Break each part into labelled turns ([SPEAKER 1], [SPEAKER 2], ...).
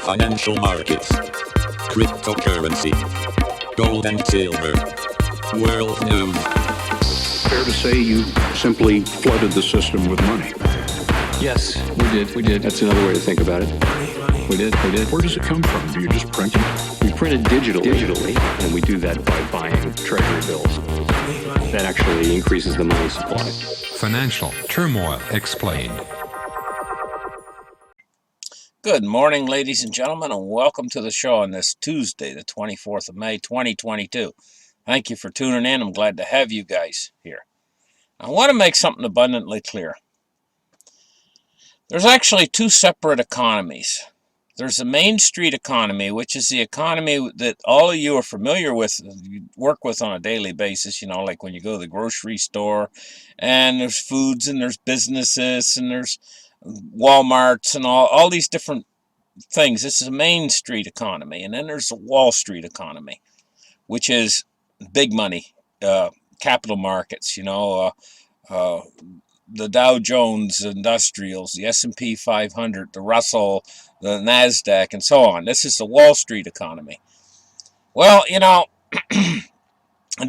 [SPEAKER 1] financial markets, cryptocurrency, gold and silver, world news.
[SPEAKER 2] Fair to say you simply flooded the system with money.
[SPEAKER 3] Yes, we did. That's another way to think about it. We did.
[SPEAKER 2] Where does it come from? Do you just print it?
[SPEAKER 3] We print it digitally, and we do that by buying treasury bills. That actually increases the money supply.
[SPEAKER 4] Financial turmoil explained.
[SPEAKER 5] Good morning, ladies and gentlemen, and welcome to the show on this Tuesday, the 24th of May, 2022. Thank you for tuning in. I'm glad to have you guys here. I want to make something abundantly clear. There's actually two separate economies. There's the Main Street economy, which is the economy that all of you are familiar with, you work with on a daily basis, like when you go to the grocery store, and there's foods, and there's businesses, and there's Walmarts, and all these different things. This is a Main Street economy. And then there's the Wall Street economy, which is big money, capital markets, the Dow Jones Industrials, the S&P 500, the Russell, the NASDAQ, and so on. This is the Wall Street economy. Well,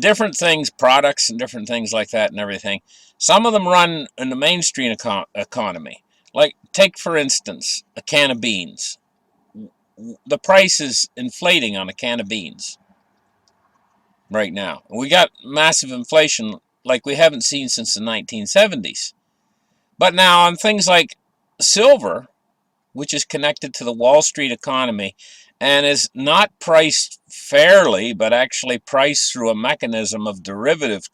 [SPEAKER 5] different things, products and different things like that and everything. Some of them run in the Main Street economy. Like, take, for instance, a can of beans. The price is inflating on a can of beans right now. We got massive inflation like we haven't seen since the 1970s. But now on things like silver, which is connected to the Wall Street economy and is not priced fairly, but actually priced through a mechanism of derivatives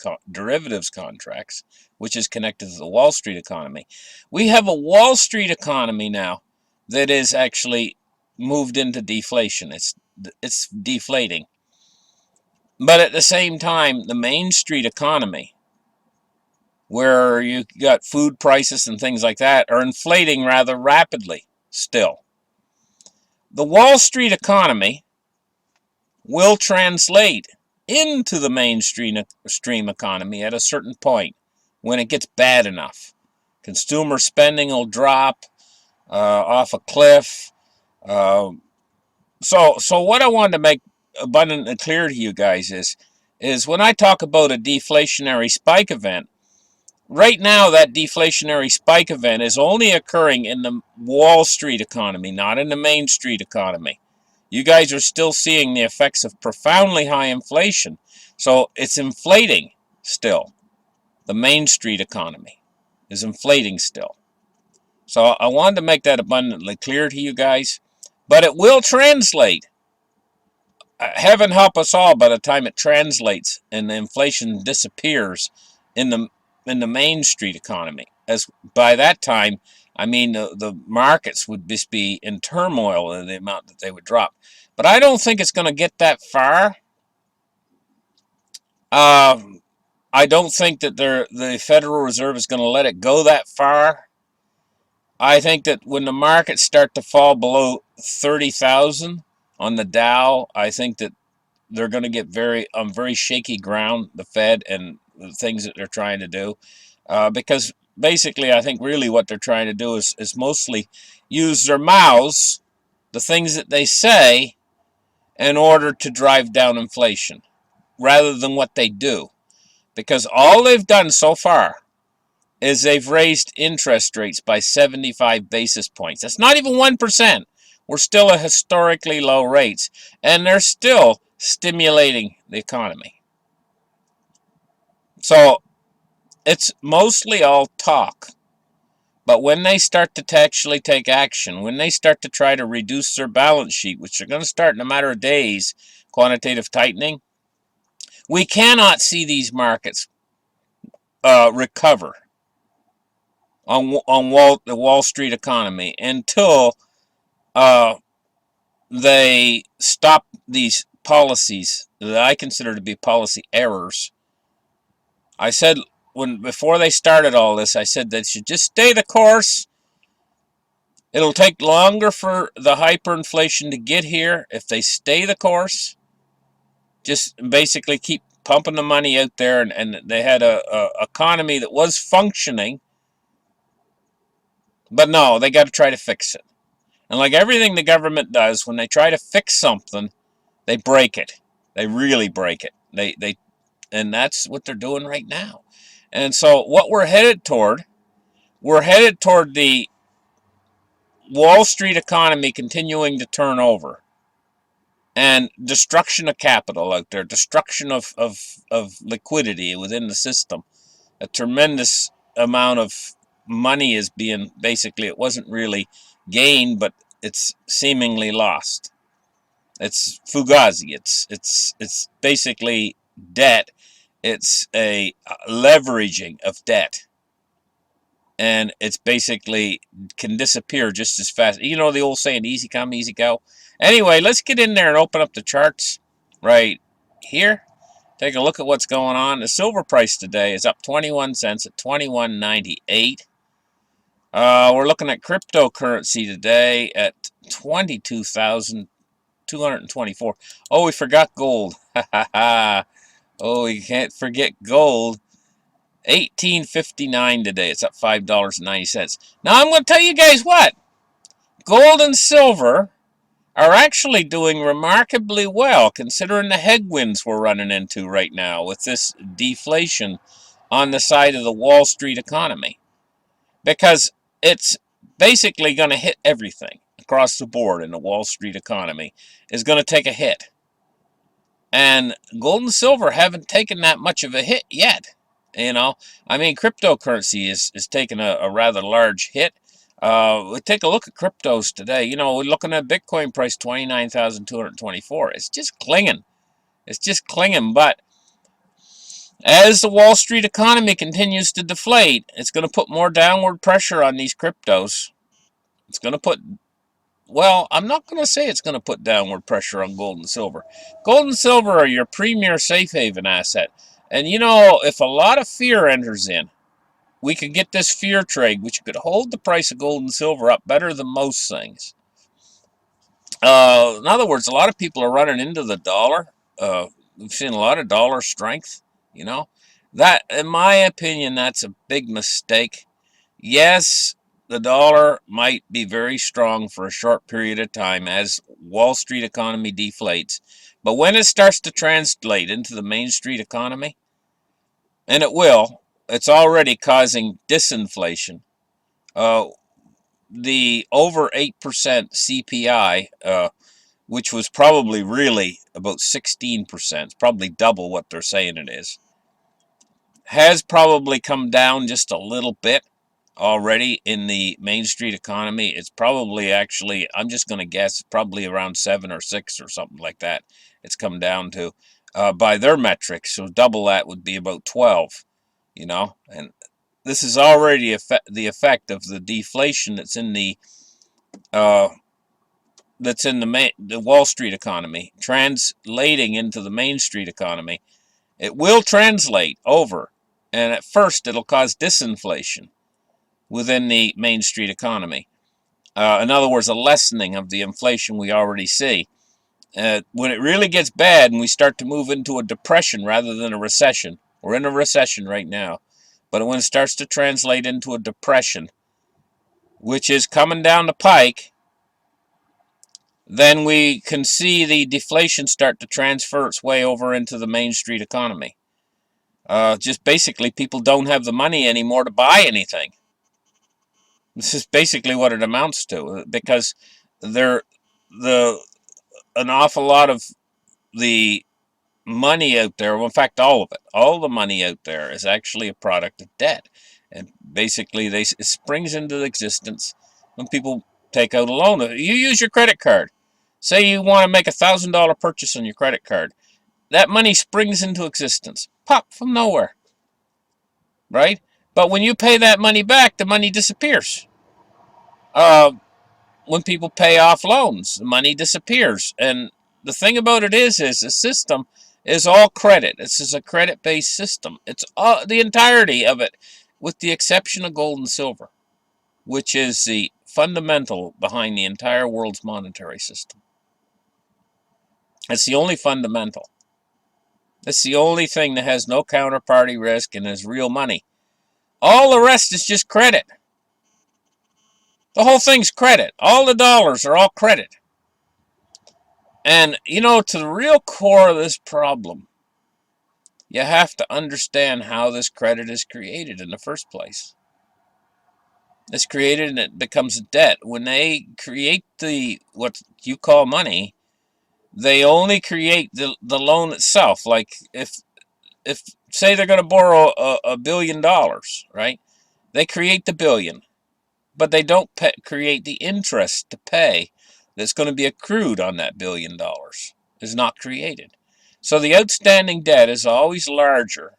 [SPEAKER 5] contracts, which is connected to the Wall Street economy. We have a Wall Street economy now that is actually moved into deflation. It's deflating. But at the same time, the Main Street economy, where you got food prices and things like that, are inflating rather rapidly still. The Wall Street economy will translate into the mainstream economy at a certain point when it gets bad enough. Consumer spending will drop off a cliff. So what I wanted to make abundantly clear to you guys is when I talk about a deflationary spike event, right now that deflationary spike event is only occurring in the Wall Street economy, not in the Main Street economy. You guys are still seeing the effects of profoundly high inflation, so it's inflating still. The Main Street economy is inflating still. So I wanted to make that abundantly clear to you guys, but it will translate. Heaven help us all by the time it translates and the inflation disappears in the Main Street economy. As by that time, I mean the markets would just be in turmoil in the amount that they would drop. But I don't think it's going to get that far. I don't think that the Federal Reserve is going to let it go that far. I think that when the markets start to fall below 30,000 on the Dow, I think that they're going to get on very shaky ground, the Fed and the things that they're trying to do. Because basically, I think really what they're trying to do is mostly use their mouths, the things that they say, in order to drive down inflation, rather than what they do. Because all they've done so far is they've raised interest rates by 75 basis points. That's not even 1%. We're still at historically low rates, and they're still stimulating the economy. So it's mostly all talk. But when they start to actually take action, when they start to try to reduce their balance sheet, which they're going to start in a matter of days, quantitative tightening, we cannot see these markets recover on the Wall Street economy until they stop these policies that I consider to be policy errors. I said before they started all this, I said they should just stay the course. It'll take longer for the hyperinflation to get here if they stay the course. Just basically keep pumping the money out there, and they had a economy that was functioning. But no, they got to try to fix it. And like everything the government does, when they try to fix something, they break it. They really break it. And that's what they're doing right now. And so what we're headed toward the Wall Street economy continuing to turn over, and destruction of capital out there, destruction of liquidity within the system. A tremendous amount of money is being, basically, it wasn't really gained, but it's seemingly lost. It's fugazi. It's basically debt. It's a leveraging of debt. And it's basically can disappear just as fast. You know the old saying, easy come, easy go. Anyway, let's get in there and open up the charts right here. Take a look at what's going on. The silver price today is up 21 cents at 21.98. We're looking at cryptocurrency today at 22,224. Oh, we forgot gold. Oh, you can't forget gold. 18.59 today. It's up $5.90. Now I'm going to tell you guys what. Gold and silver are actually doing remarkably well, considering the headwinds we're running into right now with this deflation on the side of the Wall Street economy. Because it's basically going to hit everything across the board in the Wall Street economy is going to take a hit. And gold and silver haven't taken that much of a hit yet. You know, I mean, cryptocurrency is taking a rather large hit. We take a look at cryptos today. You know, we're looking at Bitcoin price 29,224. It's just clinging. It's just clinging. But as the Wall Street economy continues to deflate, it's going to put more downward pressure on these cryptos. It's going to put, well, I'm not going to say it's going to put downward pressure on gold and silver. Gold and silver are your premier safe haven asset. And you know, if a lot of fear enters in, we could get this fear trade, which could hold the price of gold and silver up better than most things. In other words, a lot of people are running into the dollar. We've seen a lot of dollar strength, you know. That, in my opinion, that's a big mistake. Yes, the dollar might be very strong for a short period of time as Wall Street economy deflates. But when it starts to translate into the Main Street economy, and it will, it's already causing disinflation. The over 8% CPI, which was probably really about 16%, it's probably double what they're saying it is, has probably come down just a little bit already in the Main Street economy. It's probably actually, I'm just going to guess, probably around 7 or 6 or something like that. It's come down to by their metrics. So double that would be about 12, you know. And this is already the effect of the deflation that's in the Wall Street economy translating into the Main Street economy. It will translate over, and at first it'll cause disinflation within the Main Street economy. In other words, a lessening of the inflation we already see. When it really gets bad and we start to move into a depression rather than a recession, we're in a recession right now, but when it starts to translate into a depression, which is coming down the pike, then we can see the deflation start to transfer its way over into the Main Street economy. Just basically, people don't have the money anymore to buy anything. This is basically what it amounts to, because an awful lot of the money out there, well, in fact, all of it, all the money out there is actually a product of debt. And basically, it springs into existence when people take out a loan. You use your credit card. Say you want to make $1,000 purchase on your credit card. That money springs into existence. Pop, from nowhere. Right? But when you pay that money back, the money disappears. When people pay off loans, the money disappears. And the thing about it is the system is all credit. This is a credit-based system. It's all, the entirety of it, with the exception of gold and silver, which is the fundamental behind the entire world's monetary system. It's the only fundamental. It's the only thing that has no counterparty risk and is real money. All the rest is just credit. The whole thing's credit. All the dollars are all credit. And, to the real core of this problem, you have to understand how this credit is created in the first place. It's created and it becomes a debt. When they create what you call money, they only create the loan itself. Like if say they're going to borrow $1 billion, right? They create the billion, but they don't create the interest to pay that's going to be accrued on that $1 billion. Is not created. So the outstanding debt is always larger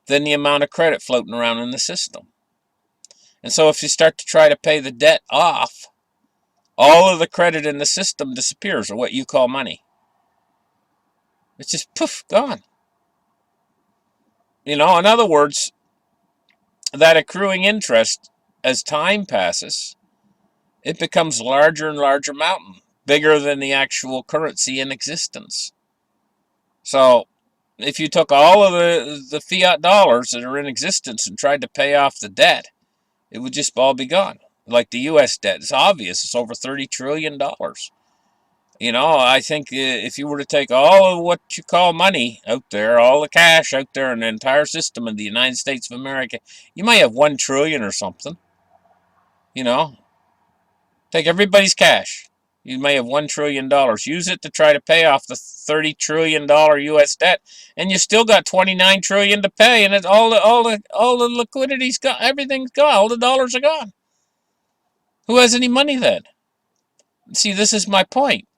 [SPEAKER 5] than the amount of credit floating around in the system. And so if you start to try to pay the debt off, all of the credit in the system disappears, or what you call money. It's just poof, gone. In other words, that accruing interest, as time passes, it becomes larger and larger mountain, bigger than the actual currency in existence. So if you took all of the fiat dollars that are in existence and tried to pay off the debt, it would just all be gone. Like the U.S. debt, it's obvious, it's over $30 trillion. I think if you were to take all of what you call money out there, all the cash out there in the entire system of the United States of America, you might have 1 trillion or something. Take everybody's cash. You may have $1 trillion. Use it to try to pay off the $30 trillion U.S. debt, and you still got $29 trillion to pay, and all the liquidity's gone. Everything's gone. All the dollars are gone. Who has any money then? See, this is my point.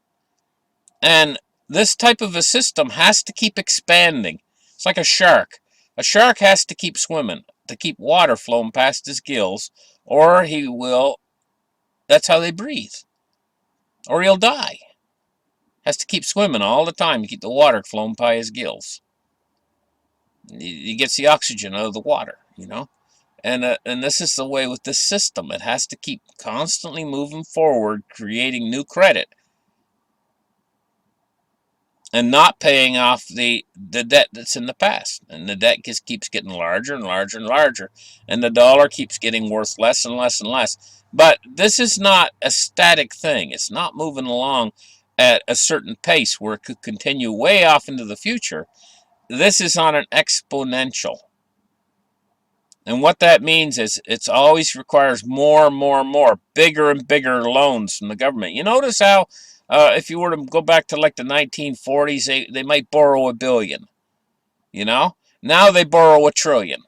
[SPEAKER 5] And this type of a system has to keep expanding. It's like a shark. A shark has to keep swimming to keep water flowing past his gills, or he will. That's how they breathe. Or he'll die. Has to keep swimming all the time to keep the water flowing by his gills. He gets the oxygen out of the water, And this is the way with this system. It has to keep constantly moving forward, creating new credit, and not paying off the debt that's in the past. And the debt just keeps getting larger and larger and larger, and the dollar keeps getting worth less and less and less. But this is not a static thing. It's not moving along at a certain pace where it could continue way off into the future. This is on an exponential. And what that means is it always requires more and more and more, bigger and bigger loans from the government. You notice how if you were to go back to like the 1940s, they might borrow $1 billion. Now they borrow $1 trillion.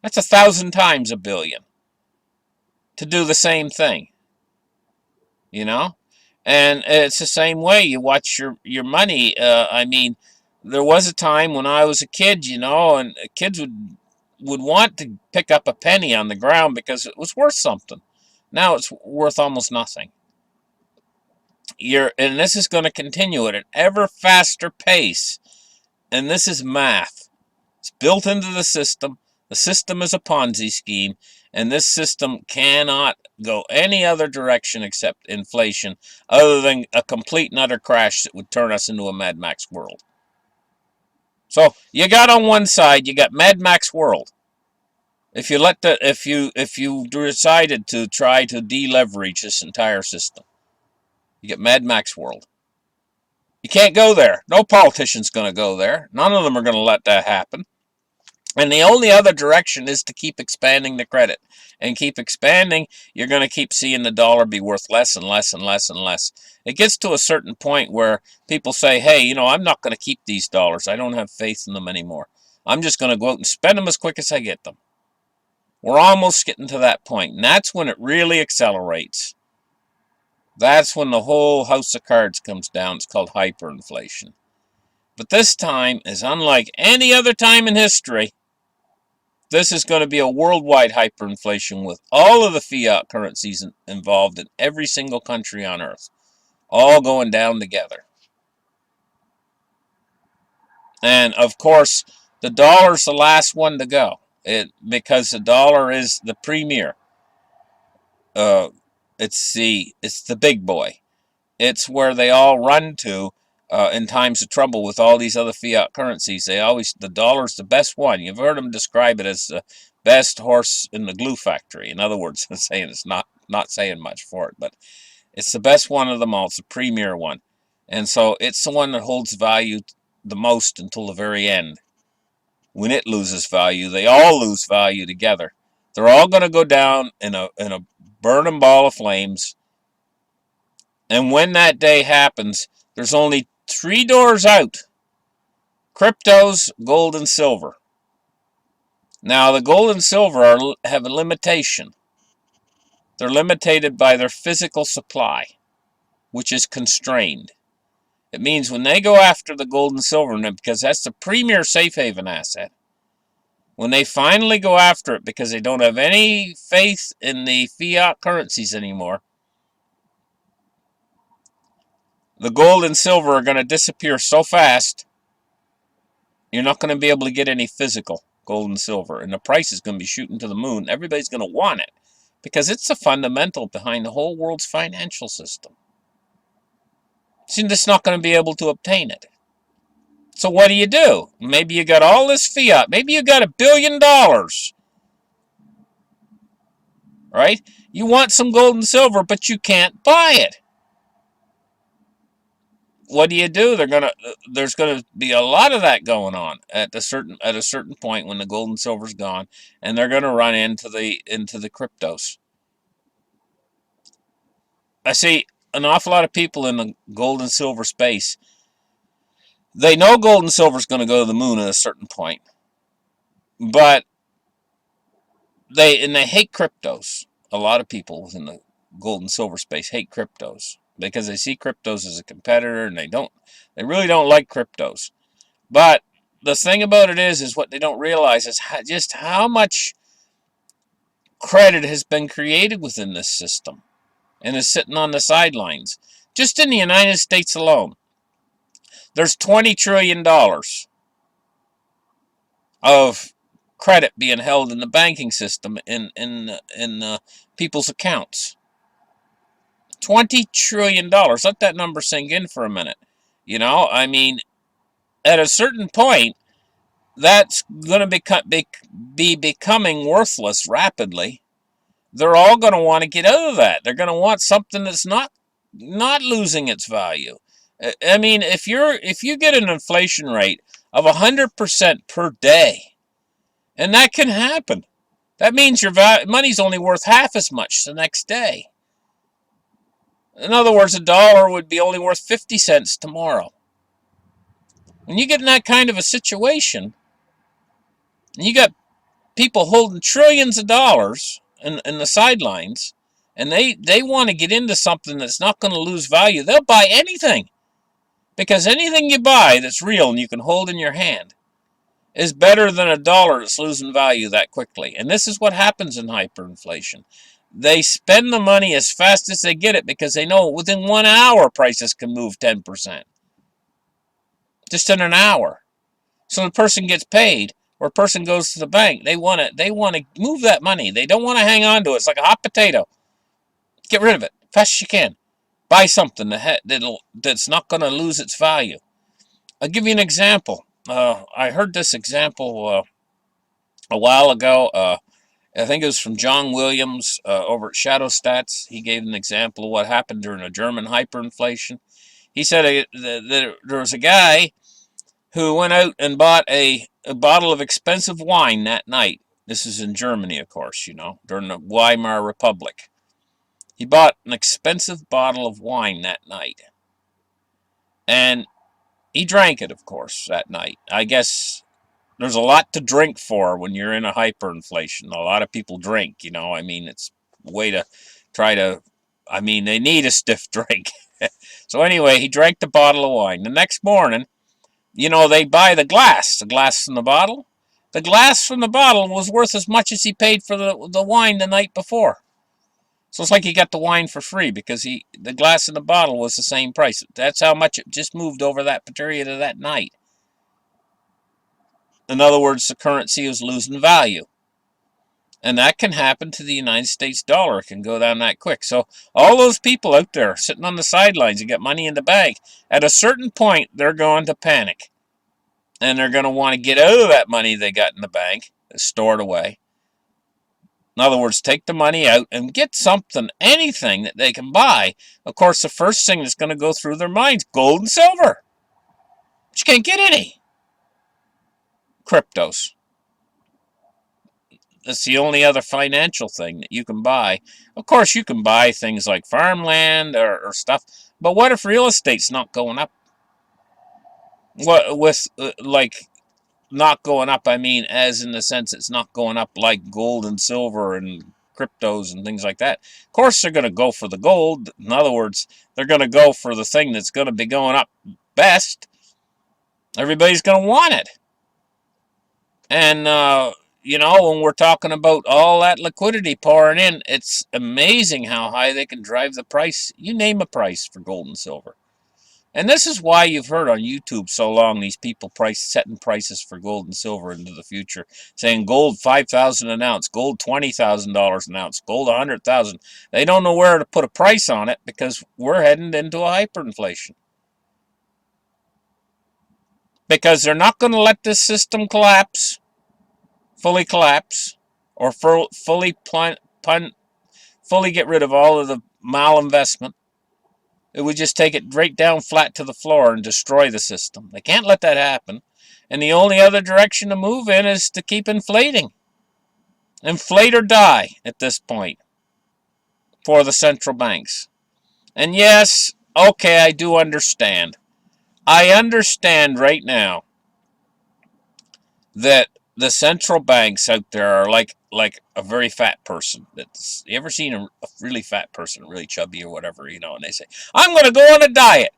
[SPEAKER 5] That's 1,000 times $1 billion to do the same thing. And it's the same way. You watch your money. There was a time when I was a kid, and kids would want to pick up a penny on the ground because it was worth something. Now it's worth almost nothing. And this is going to continue at an ever faster pace. And this is math. It's built into the system. The system is a Ponzi scheme, and this system cannot go any other direction except inflation, other than a complete and utter crash that would turn us into a Mad Max world. So you got on one side, you got Mad Max world. If you decided to try to deleverage this entire system, you get Mad Max world. You can't go there. No politician's going to go there. None of them are going to let that happen. And the only other direction is to keep expanding the credit. And keep expanding, you're going to keep seeing the dollar be worth less and less and less and less. It gets to a certain point where people say, hey, I'm not going to keep these dollars. I don't have faith in them anymore. I'm just going to go out and spend them as quick as I get them. We're almost getting to that point. And that's when it really accelerates. That's when the whole house of cards comes down. It's called hyperinflation. But this time is unlike any other time in history. This is going to be a worldwide hyperinflation with all of the fiat currencies involved in every single country on earth, all going down together. And of course, the dollar's the last one to go, because the dollar is the premier. It's the big boy. It's where they all run to in times of trouble with all these other fiat currencies. The dollar's the best one. You've heard them describe it as the best horse in the glue factory. In other words, saying it's not not saying much for it, but it's the best one of them all. It's the premier one. And so it's the one that holds value the most until the very end. When it loses value, they all lose value together. They're all going to go down in a burning ball of flames. And when that day happens, there's only 3 doors out: cryptos, gold, and silver. Now, the gold and silver have a limitation. They're limited by their physical supply, which is constrained. It means when they go after the gold and silver, because that's the premier safe haven asset, when they finally go after it because they don't have any faith in the fiat currencies anymore, the gold and silver are going to disappear so fast, you're not going to be able to get any physical gold and silver. And the price is going to be shooting to the moon. Everybody's going to want it because it's the fundamental behind the whole world's financial system. So you're just not going to be able to obtain it. So what do? Maybe you got all this fiat. Maybe you got $1 billion. Right? You want some gold and silver, but you can't buy it. What do? There's gonna be a lot of that going on at a certain point when the gold and silver's gone, and they're gonna run into the cryptos. I see an awful lot of people in the gold and silver space. They know gold and silver is going to go to the moon at a certain point, but they hate cryptos. A lot of people within the gold and silver space hate cryptos because they see cryptos as a competitor, and they really don't like cryptos. But the thing about it is what they don't realize is just how much credit has been created within this system and is sitting on the sidelines. Just in the United States alone, there's $20 trillion of credit being held in the banking system in people's accounts. $20 trillion. Let that number sink in for a minute. I mean, at a certain point, that's going to be becoming worthless rapidly. They're all going to want to get out of that. They're going to want something that's not losing its value. I mean, if you get an inflation rate of 100% per day, and that can happen, that means your money's only worth half as much the next day. In other words, $1 would be only worth 50 cents tomorrow. When you get in that kind of a situation, and you got people holding trillions of dollars in the sidelines, and they want to get into something that's not going to lose value, they'll buy anything. Because anything you buy that's real and you can hold in your hand is better than $1 that's losing value that quickly. And this is what happens in hyperinflation. They spend the money as fast as they get it because they know within 1 hour prices can move 10%. Just in an hour. So the person gets paid, or a person goes to the bank. They want to move that money. They don't want to hang on to it. It's like a hot potato. Get rid of it fast as you can. Buy something that's not going to lose its value. I'll give you an example. I heard this example a while ago. I think it was from John Williams over at Shadow Stats. He gave an example of what happened during a German hyperinflation. He said that there was a guy who went out and bought a bottle of expensive wine that night. This is in Germany, of course, during the Weimar Republic. He bought an expensive bottle of wine that night. And he drank it, of course, that night. I guess there's a lot to drink for when you're in a hyperinflation. A lot of people drink, I mean, it's a way to try to, they need a stiff drink. So anyway, he drank the bottle of wine. The next morning, they buy the glass from the bottle. The glass from the bottle was worth as much as he paid for the wine the night before. So it's like he got the wine for free because the glass in the bottle was the same price. That's how much it just moved over that period of that night. In other words, the currency was losing value. And that can happen to the United States dollar. It can go down that quick. So all those people out there sitting on the sidelines and get money in the bank, at a certain point, they're going to panic. And they're going to want to get out of that money they got in the bank, stored away. In other words, take the money out and get something, anything that they can buy. Of course, the first thing that's going to go through their minds, gold and silver. But you can't get any. Cryptos. That's the only other financial thing that you can buy. Of course, you can buy things like farmland or stuff. But what if real estate's not going up? What with like not going up, I mean, as in the sense it's not going up like gold and silver and cryptos and things like that. Of course, they're going to go for the gold. In other words, they're going to go for the thing that's going to be going up best. Everybody's going to want it. And, you know, when we're talking about all that liquidity pouring in, it's amazing how high they can drive the price. You name a price for gold and silver. And this is why you've heard on YouTube so long these people setting prices for gold and silver into the future, saying gold $5,000 an ounce, gold $20,000 an ounce, gold $100,000. They don't know where to put a price on it because we're heading into a hyperinflation. Because they're not going to let this system collapse, fully collapse, or fully get rid of all of the malinvestment. It would just take it right down flat to the floor and destroy the system. They can't let that happen. And the only other direction to move in is to keep inflating. Inflate or die at this point for the central banks. And yes, okay, I do understand. I understand right now that the central banks out there are like a very fat person. You ever seen a really fat person, really chubby or whatever, you know, and they say, I'm going to go on a diet.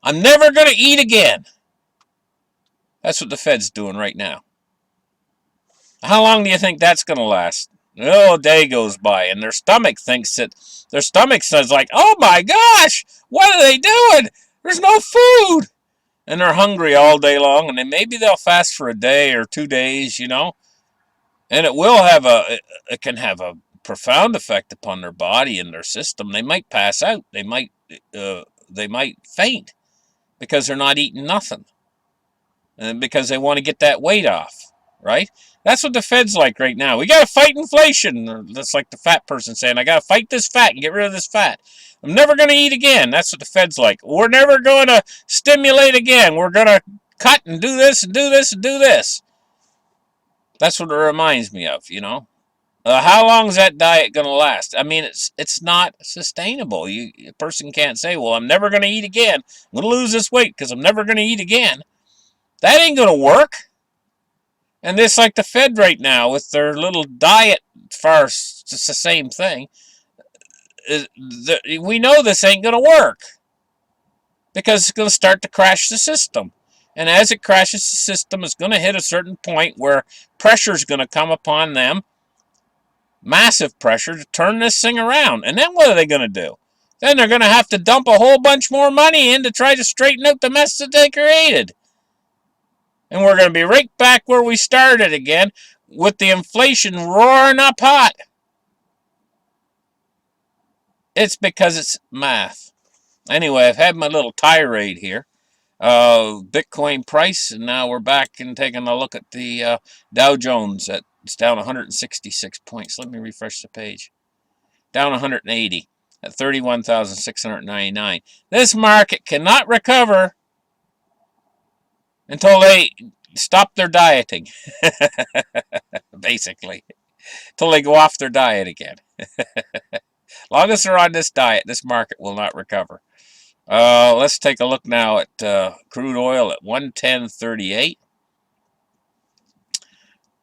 [SPEAKER 5] I'm never going to eat again. That's what the Fed's doing right now. How long do you think that's going to last? Oh, a day goes by, and their stomach says like, oh my gosh, what are they doing? There's no food. And they're hungry all day long, and then maybe they'll fast for a day or 2 days, you know. And it can have a profound effect upon their body and their system. They might pass out. They might faint because they're not eating nothing. And because they want to get that weight off, right? That's what the Fed's like right now. We got to fight inflation. That's like the fat person saying, I got to fight this fat and get rid of this fat. I'm never going to eat again. That's what the Fed's like. We're never going to stimulate again. We're going to cut and do this and do this and do this. That's what it reminds me of, you know. How long is that diet going to last? I mean, it's not sustainable. A person can't say, well, I'm never going to eat again. I'm going to lose this weight because I'm never going to eat again. That ain't going to work. And it's like the Fed right now with their little diet farce. It's the same thing. We know this ain't going to work because it's going to start to crash the system. And as it crashes the system, it's going to hit a certain point where pressure is going to come upon them, massive pressure, to turn this thing around. And then what are they going to do? Then they're going to have to dump a whole bunch more money in to try to straighten out the mess that they created. And we're going to be right back where we started again with the inflation roaring up hot. It's because it's math. Anyway, I've had my little tirade here. Bitcoin price, and now we're back and taking a look at the Dow Jones. It's down 166 points. Let me refresh the page. Down 180 at 31,699. This market cannot recover until they stop their dieting, basically. Until they go off their diet again. As long as they're on this diet, this market will not recover. Let's take a look now at crude oil at 110.38.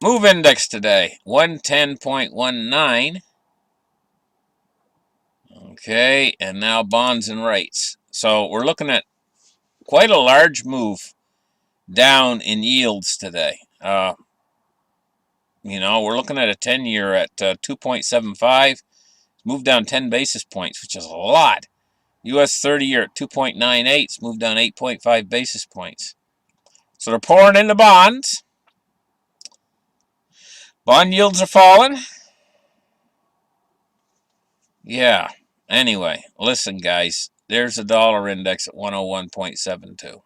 [SPEAKER 5] Move index today, 110.19. Okay, and now bonds and rates. So we're looking at quite a large move down in yields today. You know, we're looking at a 10-year at 2.75. It's moved down 10 basis points, which is a lot. U.S. 30-year at 2.98. It's moved down 8.5 basis points. So they're pouring into bonds. Bond yields are falling. Yeah. Anyway, listen, guys. There's a dollar index at 101.72.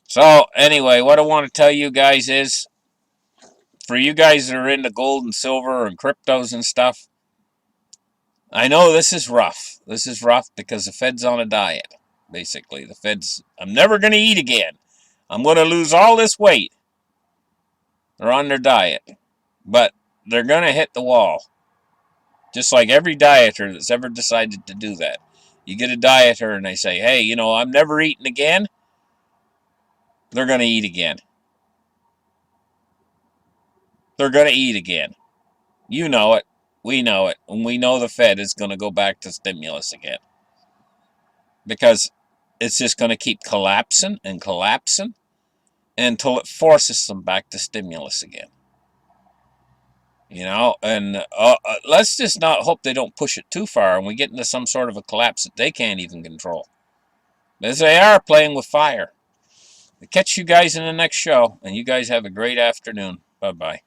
[SPEAKER 5] So, anyway, what I want to tell you guys is for you guys that are into gold and silver and cryptos and stuff, I know this is rough. This is rough because the Fed's on a diet, basically. The Fed's, I'm never going to eat again. I'm going to lose all this weight. They're on their diet. But they're going to hit the wall. Just like every dieter that's ever decided to do that. You get a dieter and they say, hey, you know, I'm never eating again. They're going to eat again. They're going to eat again. You know it. We know it. And we know the Fed is going to go back to stimulus again. Because it's just going to keep collapsing and collapsing until it forces them back to stimulus again. You know, and let's just not hope they don't push it too far and we get into some sort of a collapse that they can't even control. As they are playing with fire. I'll catch you guys in the next show, and you guys have a great afternoon. Bye-bye.